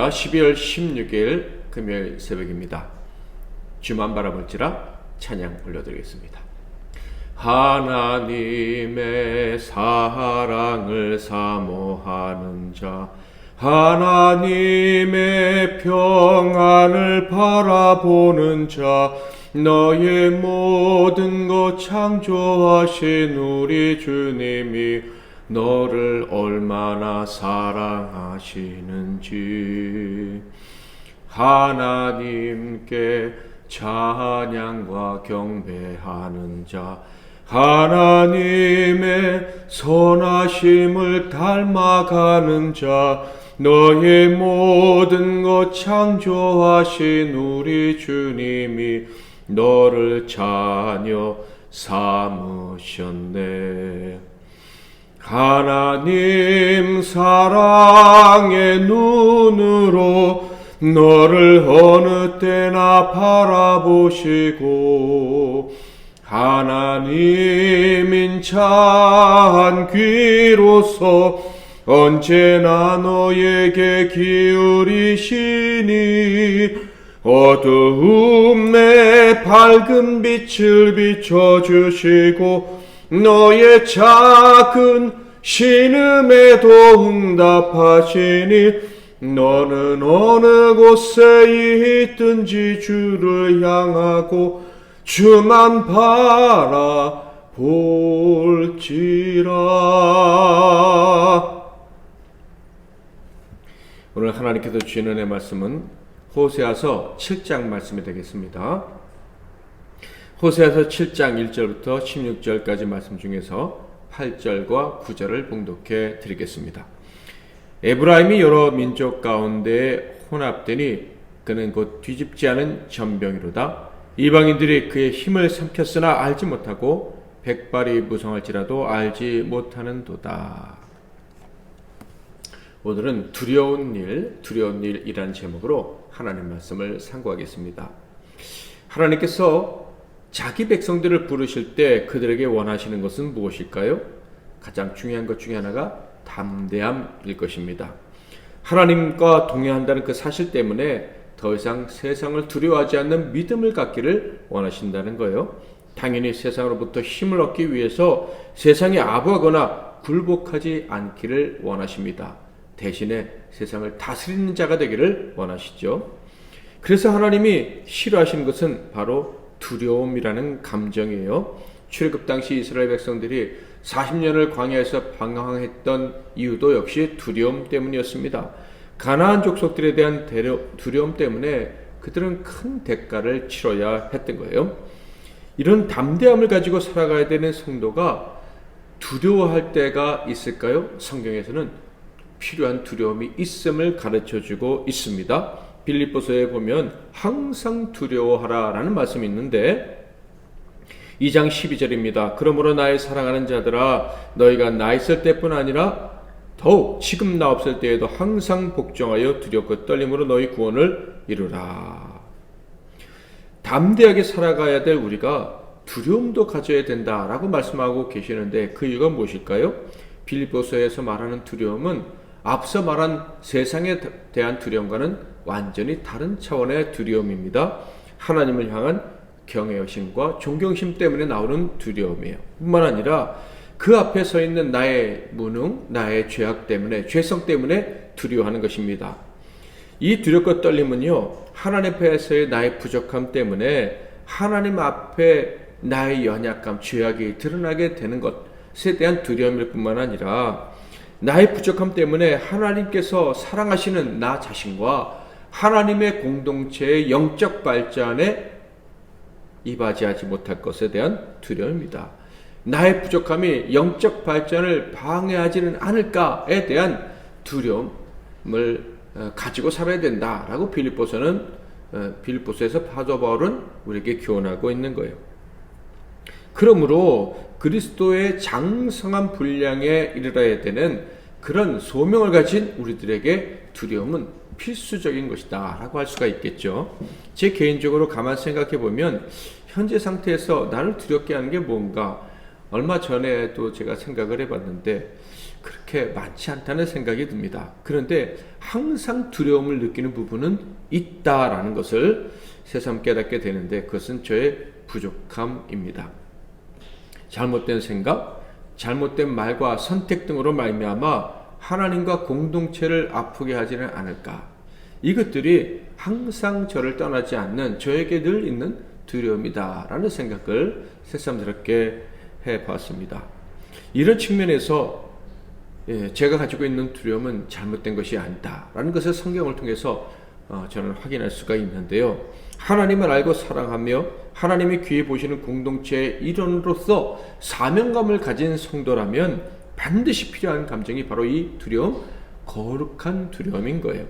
할렐루야. 12월 16일 금요일 새벽입니다. 주만 바라볼지라 찬양 올려드리겠습니다. 하나님의 사랑을 사모하는 자, 하나님의 평안을 바라보는 자, 너의 모든 것 창조하신 우리 주님이 너를 얼마나 사랑하시는지 하나님께 찬양과 경배하는 자, 하나님의 선하심을 닮아가는 자, 너의 모든 것 창조하신 우리 주님이 너를 자녀 삼으셨네. 하나님 사랑의 눈으로 너를 어느 때나 바라보시고 하나님 인자한 귀로서 언제나 너에게 기울이시니 어두움에 밝은 빛을 비춰주시고 너의 작은 신음에도 응답하시니 너는 어느 곳에 있든지 주를 향하고 주만 바라볼지라. 오늘 하나님께서 주시는 은혜의 말씀은 호세아서 7장 말씀이 되겠습니다. 호세아서 7장 1절부터 16절까지 말씀 중에서 8절과 9절을 봉독해 드리겠습니다. 에브라임이 여러 민족 가운데 혼합되니 그는 곧 뒤집지 않은 전병이로다. 이방인들이 그의 힘을 삼켰으나 알지 못하고 백발이 무성할지라도 알지 못하는도다. 오늘은 두려운 일이라는 제목으로 하나님 말씀을 상고하겠습니다. 하나님께서 자기 백성들을 부르실 때 그들에게 원하시는 것은 무엇일까요? 가장 중요한 것 중에 하나가 담대함일 것입니다. 하나님과 동행한다는 그 사실 때문에 더 이상 세상을 두려워하지 않는 믿음을 갖기를 원하신다는 거예요. 당연히 세상으로부터 힘을 얻기 위해서 세상에 아부하거나 굴복하지 않기를 원하십니다. 대신에 세상을 다스리는 자가 되기를 원하시죠. 그래서 하나님이 싫어하시는 것은 바로 두려움이라는 감정이에요. 출애굽 당시 이스라엘 백성들이 40년을 광야에서 방황했던 이유도 역시 두려움 때문이었습니다. 가나안 족속들에 대한 두려움 때문에 그들은 큰 대가를 치러야 했던 거예요. 이런 담대함을 가지고 살아가야 되는 성도가 두려워할 때가 있을까요? 성경에서는 필요한 두려움이 있음을 가르쳐주고 있습니다. 빌립보서에 보면 항상 두려워하라 라는 말씀이 있는데 2장 12절입니다. 그러므로 나의 사랑하는 자들아 너희가 나 있을 때뿐 아니라 더욱 지금 나 없을 때에도 항상 복종하여 두렵고 떨림으로 너희 구원을 이루라. 담대하게 살아가야 될 우리가 두려움도 가져야 된다라고 말씀하고 계시는데 그 이유가 무엇일까요? 빌립보서에서 말하는 두려움은 앞서 말한 세상에 대한 두려움과는 완전히 다른 차원의 두려움입니다. 하나님을 향한 경외심과 존경심 때문에 나오는 두려움이에요. 뿐만 아니라 그 앞에 서 있는 나의 무능, 나의 죄악 때문에, 죄성 때문에 두려워하는 것입니다. 이 두렵고 떨림은요, 하나님 앞에서의 나의 부족함 때문에 하나님 앞에 나의 연약감, 죄악이 드러나게 되는 것에 대한 두려움일 뿐만 아니라 나의 부족함 때문에 하나님께서 사랑하시는 나 자신과 하나님의 공동체의 영적 발전에 이바지하지 못할 것에 대한 두려움입니다. 나의 부족함이 영적 발전을 방해하지는 않을까에 대한 두려움을 가지고 살아야 된다라고 빌립보서에서 사도 바울은 우리에게 교훈하고 있는 거예요. 그러므로 그리스도의 장성한 분량에 이르러야 되는 그런 소명을 가진 우리들에게 두려움은 필수적인 것이다 라고 할 수가 있겠죠. 제 개인적으로 가만 생각해 보면 현재 상태에서 나를 두렵게 하는 게 뭔가 얼마 전에도 제가 생각을 해봤는데 그렇게 많지 않다는 생각이 듭니다. 그런데 항상 두려움을 느끼는 부분은 있다라는 것을 새삼 깨닫게 되는데 그것은 저의 부족함입니다. 잘못된 생각, 잘못된 말과 선택 등으로 말미암아 하나님과 공동체를 아프게 하지는 않을까. 이것들이 항상 저를 떠나지 않는 저에게 늘 있는 두려움이다라는 생각을 새삼스럽게 해봤습니다. 이런 측면에서 제가 가지고 있는 두려움은 잘못된 것이 아니다라는 것을 성경을 통해서 저는 확인할 수가 있는데요. 하나님을 알고 사랑하며 하나님의 귀에 보시는 공동체의 일원으로서 사명감을 가진 성도라면 반드시 필요한 감정이 바로 이 두려움, 거룩한 두려움인 거예요.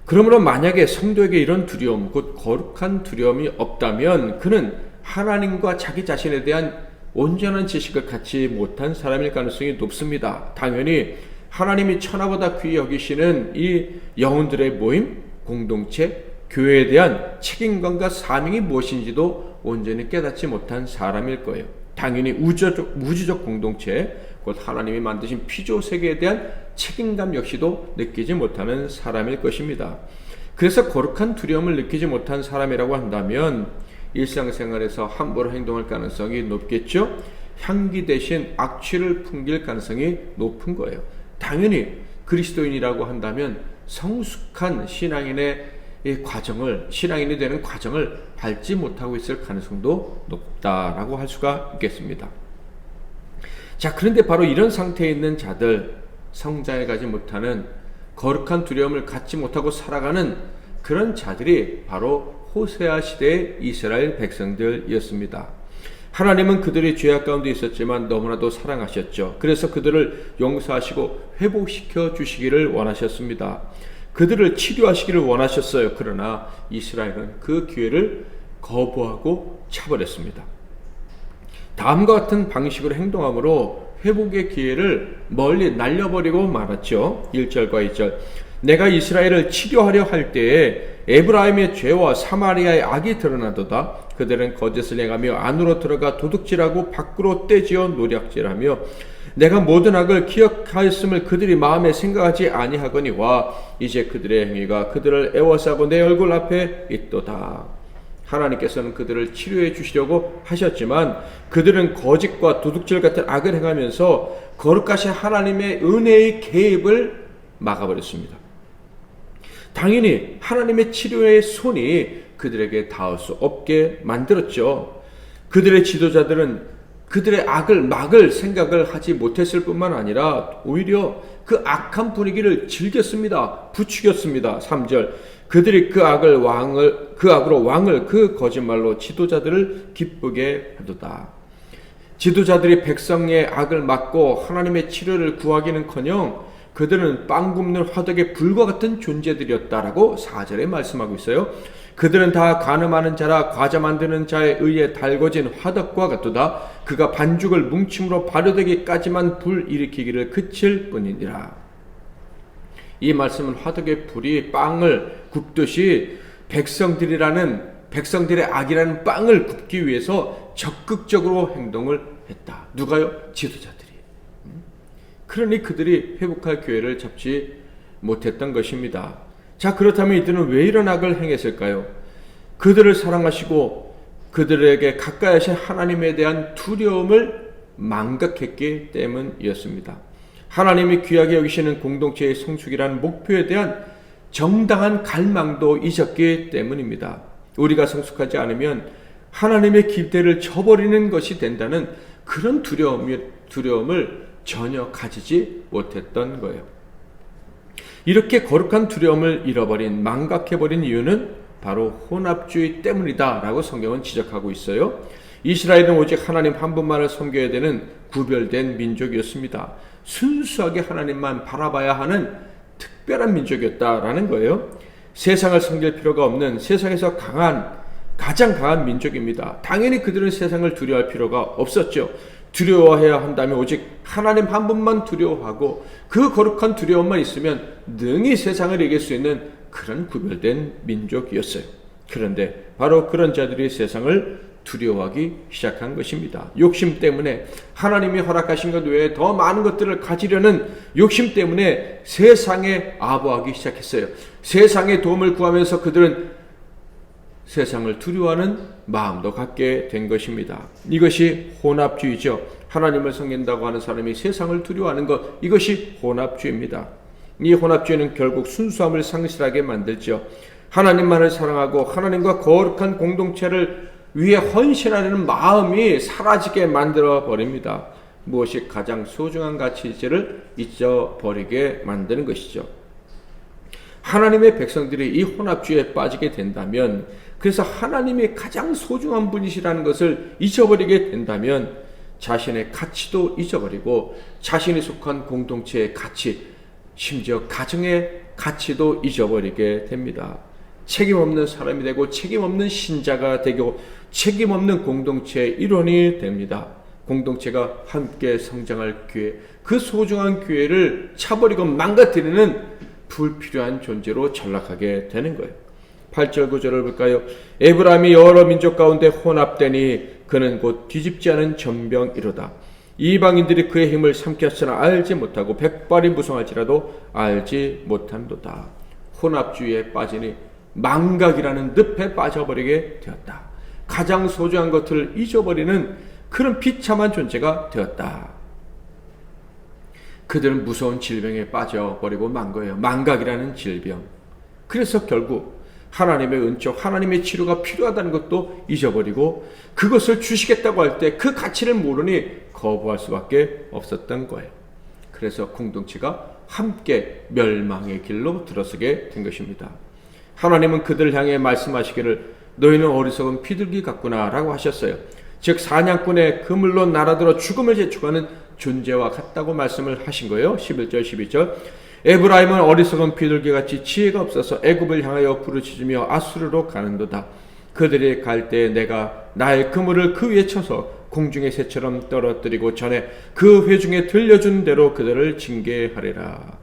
그러므로 만약에 성도에게 이런 두려움, 곧 거룩한 두려움이 없다면 그는 하나님과 자기 자신에 대한 온전한 지식을 갖지 못한 사람일 가능성이 높습니다. 당연히 하나님이 천하보다 귀히 여기시는 이 영혼들의 모임, 공동체, 교회에 대한 책임감과 사명이 무엇인지도 온전히 깨닫지 못한 사람일 거예요. 당연히 우주적 공동체, 곧 하나님이 만드신 피조 세계에 대한 책임감 역시도 느끼지 못하는 사람일 것입니다. 그래서 거룩한 두려움을 느끼지 못한 사람이라고 한다면 일상생활에서 함부로 행동할 가능성이 높겠죠. 향기 대신 악취를 풍길 가능성이 높은 거예요. 당연히 그리스도인이라고 한다면 성숙한 신앙인의 신앙인이 되는 과정을 밟지 못하고 있을 가능성도 높다라고 할 수가 있겠습니다. 자, 그런데 바로 이런 상태에 있는 자들, 성장해 가지 못하는 거룩한 두려움을 갖지 못하고 살아가는 그런 자들이 바로 호세아 시대의 이스라엘 백성들이었습니다. 하나님은 그들이 죄악 가운데 있었지만 너무나도 사랑하셨죠. 그래서 그들을 용서하시고 회복시켜 주시기를 원하셨습니다. 그들을 치료하시기를 원하셨어요. 그러나 이스라엘은 그 기회를 거부하고 차버렸습니다. 다음과 같은 방식으로 행동함으로 회복의 기회를 멀리 날려버리고 말았죠. 1절과 2절. 내가 이스라엘을 치료하려 할 때에 에브라임의 죄와 사마리아의 악이 드러나도다. 그들은 거짓을 행하며 안으로 들어가 도둑질하고 밖으로 떼지어 노략질하며 내가 모든 악을 기억하였음을 그들이 마음에 생각하지 아니하거니와 이제 그들의 행위가 그들을 애워싸고 내 얼굴 앞에 있도다. 하나님께서는 그들을 치료해 주시려고 하셨지만 그들은 거짓과 도둑질 같은 악을 행하면서 거룩하신 하나님의 은혜의 개입을 막아버렸습니다. 당연히 하나님의 치료의 손이 그들에게 닿을 수 없게 만들었죠. 그들의 지도자들은 그들의 악을 막을 생각을 하지 못했을 뿐만 아니라 오히려 그 악한 분위기를 즐겼습니다. 부추겼습니다. 3절. 그들이 그 악으로 왕을 그 거짓말로 지도자들을 기쁘게 하도다. 지도자들이 백성의 악을 막고 하나님의 치료를 구하기는커녕 그들은 빵 굽는 화덕의 불과 같은 존재들이었다라고 4절에 말씀하고 있어요. 그들은 다 간음하는 자라 과자 만드는 자에 의해 달궈진 화덕과 같도다. 그가 반죽을 뭉침으로 발효되기까지만 불 일으키기를 그칠 뿐이니라. 이 말씀은 화덕의 불이 빵을 굽듯이 백성들의 악이라는 빵을 굽기 위해서 적극적으로 행동을 했다. 누가요? 지도자들이. 그러니 그들이 회복할 기회를 잡지 못했던 것입니다. 자, 그렇다면 이들은 왜 이런 악을 행했을까요? 그들을 사랑하시고 그들에게 가까이 하신 하나님에 대한 두려움을 망각했기 때문이었습니다. 하나님이 귀하게 여기시는 공동체의 성숙이라는 목표에 대한 정당한 갈망도 잊었기 때문입니다. 우리가 성숙하지 않으면 하나님의 기대를 저버리는 것이 된다는 그런 두려움을 전혀 가지지 못했던 거예요. 이렇게 거룩한 두려움을 잃어버린, 망각해버린 이유는 바로 혼합주의 때문이다 라고 성경은 지적하고 있어요. 이스라엘은 오직 하나님 한 분만을 섬겨야 되는 구별된 민족이었습니다. 순수하게 하나님만 바라봐야 하는 특별한 민족이었다라는 거예요. 세상을 섬길 필요가 없는 세상에서 가장 강한 민족입니다. 당연히 그들은 세상을 두려워할 필요가 없었죠. 두려워해야 한다면 오직 하나님 한 분만 두려워하고 그 거룩한 두려움만 있으면 능히 세상을 이길 수 있는 그런 구별된 민족이었어요. 그런데 바로 그런 자들이 세상을 두려워하기 시작한 것입니다. 욕심 때문에, 하나님이 허락하신 것 외에 더 많은 것들을 가지려는 욕심 때문에 세상에 아부하기 시작했어요. 세상의 도움을 구하면서 그들은 세상을 두려워하는 마음도 갖게 된 것입니다. 이것이 혼합주의죠. 하나님을 섬긴다고 하는 사람이 세상을 두려워하는 것, 이것이 혼합주의입니다. 이 혼합주의는 결국 순수함을 상실하게 만들죠. 하나님만을 사랑하고 하나님과 거룩한 공동체를 위해 헌신하려는 마음이 사라지게 만들어 버립니다. 무엇이 가장 소중한 가치인지를 잊어버리게 만드는 것이죠. 하나님의 백성들이 이 혼합주의에 빠지게 된다면, 그래서 하나님이 가장 소중한 분이시라는 것을 잊어버리게 된다면 자신의 가치도 잊어버리고 자신이 속한 공동체의 가치, 심지어 가정의 가치도 잊어버리게 됩니다. 책임 없는 사람이 되고 책임 없는 신자가 되고 책임 없는 공동체의 일원이 됩니다. 공동체가 함께 성장할 기회, 그 소중한 기회를 차버리고 망가뜨리는 불필요한 존재로 전락하게 되는 거예요. 8절 9절을 볼까요? 에브라임이 여러 민족 가운데 혼합되니 그는 곧 뒤집지 않은 전병이로다. 이방인들이 그의 힘을 삼켰으나 알지 못하고 백발이 무성할지라도 알지 못한도다. 혼합주의에 빠지니 망각이라는 늪에 빠져버리게 되었다. 가장 소중한 것을 잊어버리는 그런 비참한 존재가 되었다. 그들은 무서운 질병에 빠져버리고 만 거예요. 망각이라는 질병. 그래서 결국 하나님의 은총, 하나님의 치료가 필요하다는 것도 잊어버리고 그것을 주시겠다고 할 때 그 가치를 모르니 거부할 수밖에 없었던 거예요. 그래서 공동체가 함께 멸망의 길로 들어서게 된 것입니다. 하나님은 그들을 향해 말씀하시기를 너희는 어리석은 비둘기 같구나 라고 하셨어요. 즉 사냥꾼의 그물로 날아들어 죽음을 재촉하는 존재와 같다고 말씀을 하신 거예요. 11절 12절 에브라임은 어리석은 비둘기같이 지혜가 없어서 애굽을 향하여 부르짖으며 아수르로 가는도다. 그들이 갈 때에 내가 나의 그물을 그 위에 쳐서 공중의 새처럼 떨어뜨리고 전에 그 회중에 들려준 대로 그들을 징계하리라.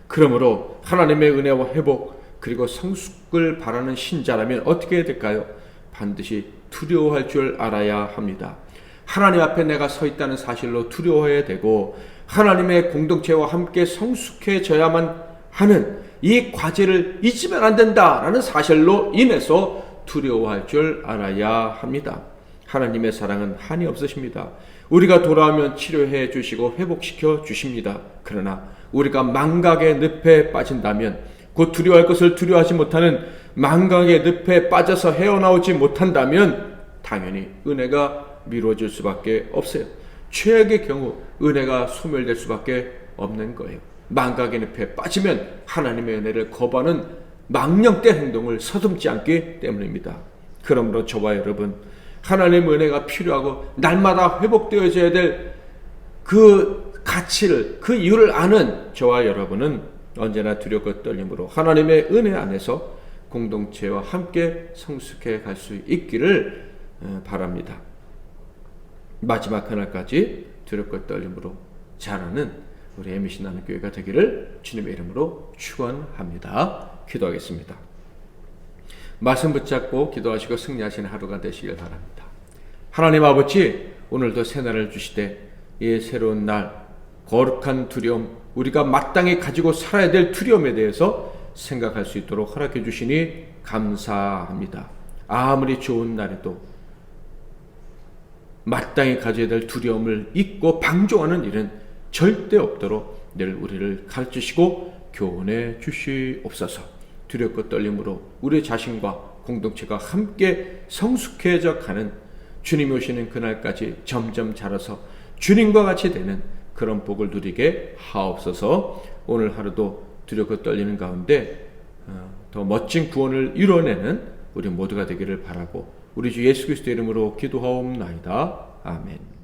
그러므로 하나님의 은혜와 회복 그리고 성숙을 바라는 신자라면 어떻게 해야 될까요? 반드시 두려워할 줄 알아야 합니다. 하나님 앞에 내가 서 있다는 사실로 두려워해야 되고 하나님의 공동체와 함께 성숙해져야만 하는 이 과제를 잊으면 안 된다라는 사실로 인해서 두려워할 줄 알아야 합니다. 하나님의 사랑은 한이 없으십니다. 우리가 돌아오면 치료해 주시고 회복시켜 주십니다. 그러나 우리가 망각의 늪에 빠진다면, 곧 두려워할 것을 두려워하지 못하는 망각의 늪에 빠져서 헤어나오지 못한다면 당연히 은혜가 미뤄질 수밖에 없어요. 최악의 경우 은혜가 소멸될 수밖에 없는 거예요. 망각의 늪에 빠지면 하나님의 은혜를 거부하는 망령된 행동을 서슴지 않기 때문입니다. 그러므로 저와 여러분, 하나님의 은혜가 필요하고 날마다 회복되어져야 될 그 가치를, 그 이유를 아는 저와 여러분은 언제나 두렵고 떨림으로 하나님의 은혜 안에서 공동체와 함께 성숙해 갈 수 있기를 바랍니다. 마지막 그날까지 두렵고 떨림으로 자라는 우리 MBC 나눔교회가 되기를 주님의 이름으로 축원합니다. 기도하겠습니다. 말씀 붙잡고 기도하시고 승리하시는 하루가 되시길 바랍니다. 하나님 아버지, 오늘도 새날을 주시되 이 새로운 날 거룩한 두려움, 우리가 마땅히 가지고 살아야 될 두려움에 대해서 생각할 수 있도록 허락해 주시니 감사합니다. 아무리 좋은 날에도 마땅히 가져야 될 두려움을 잊고 방종하는 일은 절대 없도록 늘 우리를 가르치시고 교훈해 주시옵소서. 두렵고 떨림으로 우리 자신과 공동체가 함께 성숙해져 가는, 주님이 오시는 그날까지 점점 자라서 주님과 같이 되는 그런 복을 누리게 하옵소서. 오늘 하루도 두렵고 떨리는 가운데 더 멋진 구원을 이뤄내는 우리 모두가 되기를 바라고 우리 주 예수 그리스도의 이름으로 기도하옵나이다. 아멘.